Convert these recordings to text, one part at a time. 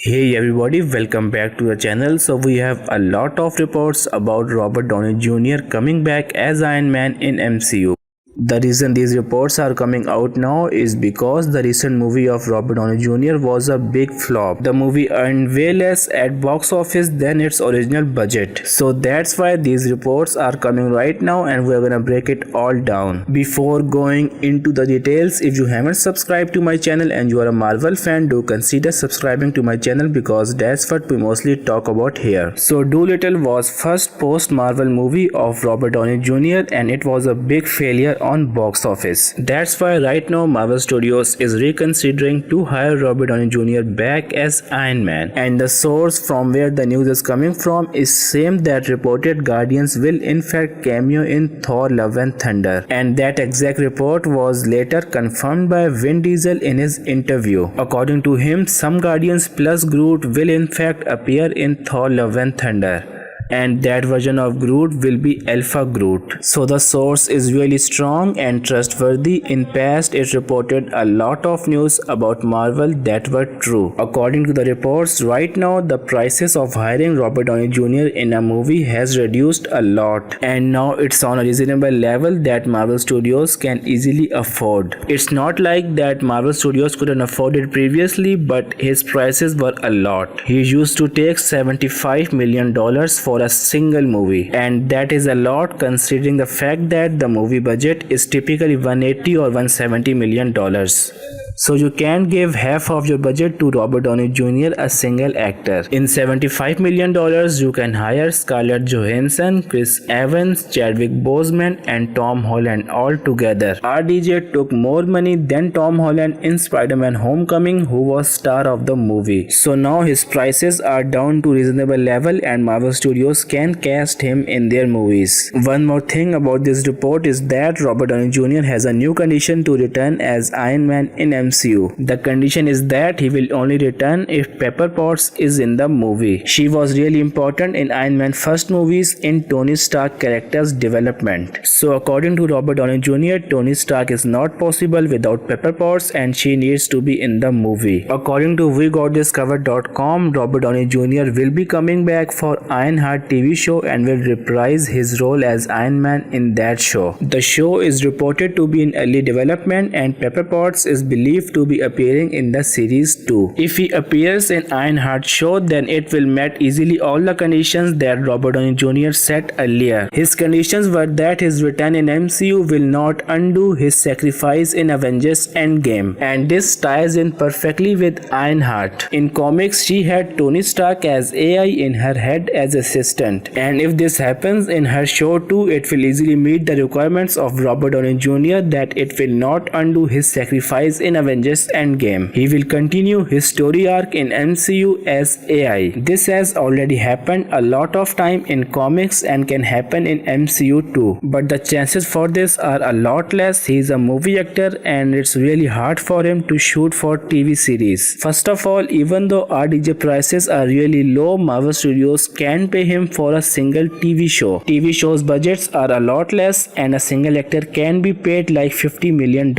Hey everybody, welcome back to the channel. So we have a lot of reports about Robert Downey Jr. coming back as Iron Man in MCU. The reason these reports are coming out now is because the recent movie of Robert Downey Jr. was a big flop. The movie earned way less at box office than its original budget. So that's why these reports are coming right now and we're gonna break it all down. Before going into the details, if you haven't subscribed to my channel and you are a Marvel fan, do consider subscribing to my channel because that's what we mostly talk about here. So Doolittle was first post-Marvel movie of Robert Downey Jr. and it was a big failure on box office. That's why right now Marvel Studios is reconsidering to hire Robert Downey Jr. back as Iron Man, and the source from where the news is coming from is same that reported Guardians will in fact cameo in Thor Love and Thunder, and that exact report was later confirmed by Vin Diesel in his interview. According to him, some Guardians plus Groot will in fact appear in Thor Love and Thunder, and that version of Groot will be Alpha Groot. So the source is really strong and trustworthy. In past it reported a lot of news about Marvel that were true. According to the reports, right now the prices of hiring Robert Downey Jr. in a movie has reduced a lot, and now it's on a reasonable level that Marvel Studios can easily afford. It's not like that Marvel Studios couldn't afford it previously, but his prices were a lot. He used to take $75 million for a single movie, and that is a lot considering the fact that the movie budget is typically 180 or 170 million dollars. So you can't give half of your budget to Robert Downey Jr., a single actor. In $75 million, you can hire Scarlett Johansson, Chris Evans, Chadwick Boseman and Tom Holland all together. RDJ took more money than Tom Holland in Spider-Man Homecoming, who was star of the movie. So now his prices are down to reasonable level and Marvel Studios can cast him in their movies. One more thing about this report is that Robert Downey Jr. has a new condition to return as Iron Man in MCU. The condition is that he will only return if Pepper Potts is in the movie. She was really important in Iron Man first movies in Tony Stark character's development. So according to Robert Downey Jr., Tony Stark is not possible without Pepper Potts and she needs to be in the movie. According to WeGotThisCovered.com, Robert Downey Jr. will be coming back for Ironheart TV show and will reprise his role as Iron Man in that show. The show is reported to be in early development and Pepper Potts is believed to be appearing in the series too. If he appears in Ironheart show, then it will meet easily all the conditions that Robert Downey Jr. set earlier. His conditions were that his return in MCU will not undo his sacrifice in Avengers Endgame, and this ties in perfectly with Ironheart. In comics, she had Tony Stark as AI in her head as assistant, and if this happens in her show too, it will easily meet the requirements of Robert Downey Jr. that it will not undo his sacrifice in Avengers Endgame. He will continue his story arc in MCU as AI. This has already happened a lot of time in comics and can happen in MCU too, but the chances for this are a lot less. He is a movie actor and it's really hard for him to shoot for TV series. First of all, even though RDJ prices are really low, Marvel Studios can pay him for a single TV show. TV shows budgets are a lot less and a single actor can be paid like $50 million.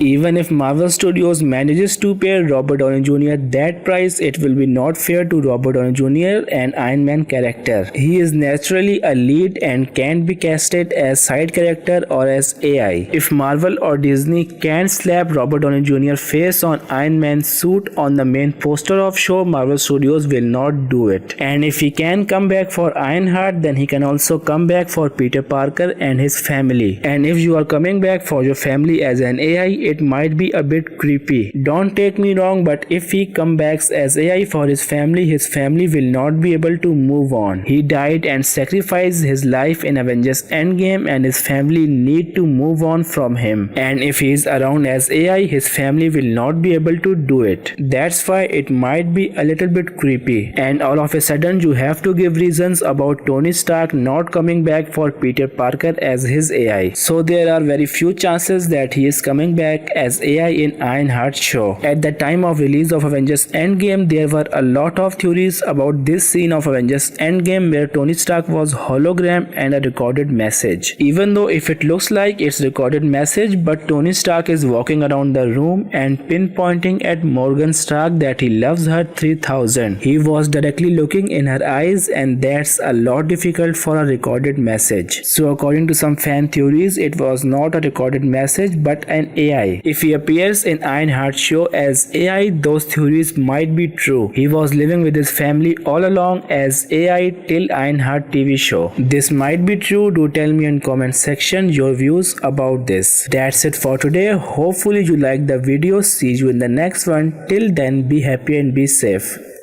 Even if Marvel Studios manages to pay Robert Downey Jr. that price, it will be not fair to Robert Downey Jr. and Iron Man character. He is naturally a lead and can't be casted as side character or as AI. If Marvel or Disney can slap Robert Downey Jr. face on Iron Man's suit on the main poster of show, Marvel Studios will not do it. And if he can come back for Ironheart, then he can also come back for Peter Parker and his family. And if you are coming back for your family as an AI, it might be a bit creepy. Don't take me wrong, but if he comes back as AI for his family will not be able to move on. He died and sacrificed his life in Avengers Endgame and his family need to move on from him. And if he is around as AI, his family will not be able to do it. That's why it might be a little bit creepy. And all of a sudden you have to give reasons about Tony Stark not coming back for Peter Parker as his AI. So there are very few chances that he is coming back as AI in Ironheart show. At the time of release of Avengers Endgame, there were a lot of theories about this scene of Avengers Endgame where Tony Stark was hologram and a recorded message. Even though if it looks like it's recorded message, but Tony Stark is walking around the room and pinpointing at Morgan Stark that he loves her 3000. He was directly looking in her eyes, and that's a lot difficult for a recorded message. So according to some fan theories, it was not a recorded message but an AI. If he appears in Ironheart show as AI, those theories might be true. He was living with his family all along as AI till Ironheart TV show. This might be true. Do tell me in comment section your views about this. That's it for today. Hopefully you liked the video. See you in the next one. Till then, be happy and be safe.